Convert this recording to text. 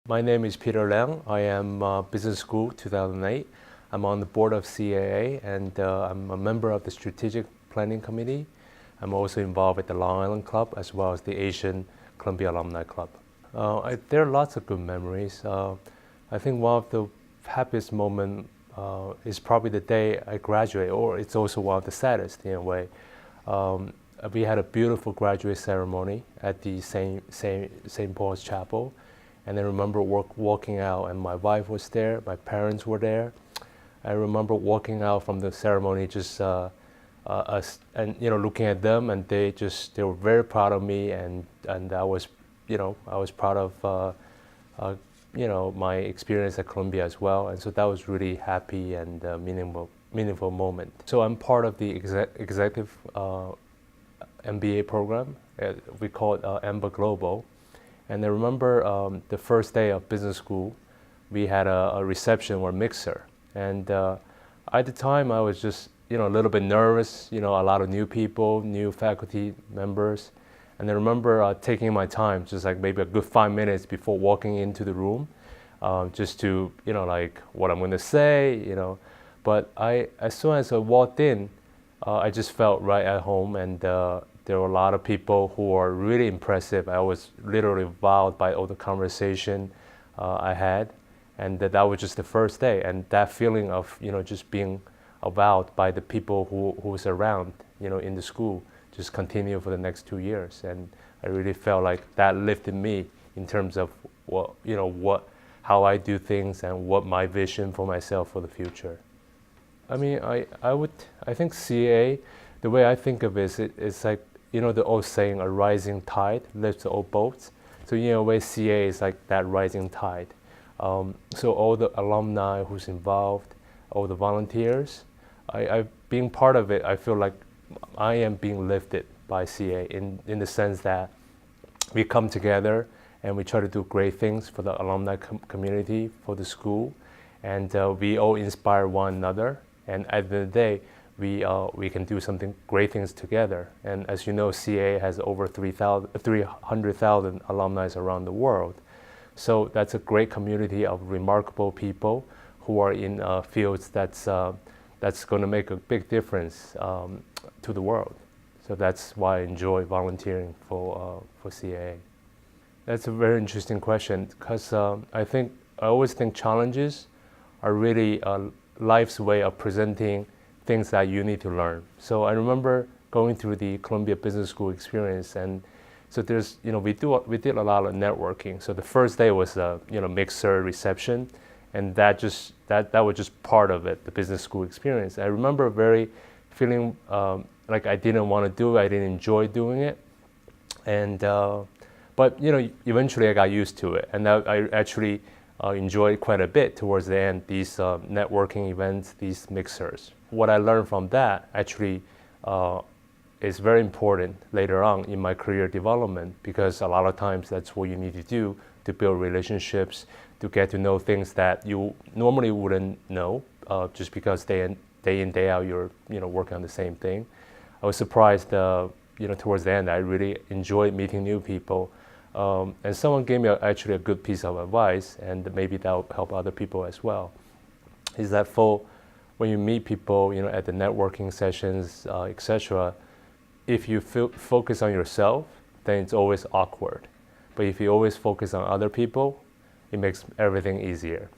My name is Peter Liang. I am Business School 2008. I'm on the board of CAA and I'm a member of the Strategic Planning Committee. I'm also involved with the Long Island Club as well as the Asian Columbia Alumni Club. There are lots of good memories. I think one of the happiest moments is probably the day I graduate, or it's also one of the saddest in a way. We had a beautiful graduate ceremony at the St. Paul's Chapel. And I remember walking out, and my wife was there, my parents were there. I remember walking out from the ceremony, just looking at them, and they were very proud of me, and I was proud of my experience at Columbia as well, and so that was really happy and meaningful moment. So I'm part of the executive MBA program. We call it EMBA Global. And I remember the first day of business school, we had a reception or mixer. And at the time, I was just a little bit nervous, a lot of new people, new faculty members. And I remember taking my time, just like maybe a good 5 minutes before walking into the room, just to, like what I'm going to say, But as soon as I walked in, I just felt right at home, and there were a lot of people who were really impressive. I was literally wowed by all the conversation I had, and that was just the first day. And that feeling of just being wowed by the people who was around in the school just continued for the next 2 years. And I really felt like that lifted me in terms of how I do things and what my vision for myself for the future. I mean, I think CA, the way I think of it, it's like, the old saying, a rising tide lifts all boats. So in a way, CA is like that rising tide. So all the alumni who's involved, all the volunteers, being part of it, I feel like I am being lifted by CA in the sense that we come together and we try to do great things for the alumni community, for the school, and we all inspire one another. And at the end of the day, we can do something great things together. And as you know, CA has over 300,000 alumni around the world. So that's a great community of remarkable people who are in fields that's going to make a big difference to the world. So that's why I enjoy volunteering for CA. That's a very interesting question, because I always think challenges are really life's way of presenting things that you need to learn. So I remember going through the Columbia Business School experience, and so there's, we did a lot of networking. So the first day was a, mixer reception, and that was just part of it, the business school experience. I remember feeling like I didn't want to do it, I didn't enjoy doing it, and but eventually I got used to it, and I actually enjoyed quite a bit towards the end, these networking events, these mixers. What I learned from that actually is very important later on in my career development, because a lot of times that's what you need to do to build relationships, to get to know things that you normally wouldn't know just because day in, day out you're working on the same thing. I was surprised towards the end I really enjoyed meeting new people. And someone gave me actually a good piece of advice, and maybe that will help other people as well, is that when you meet people at the networking sessions, etc., if you focus on yourself, then it's always awkward. But if you always focus on other people, it makes everything easier.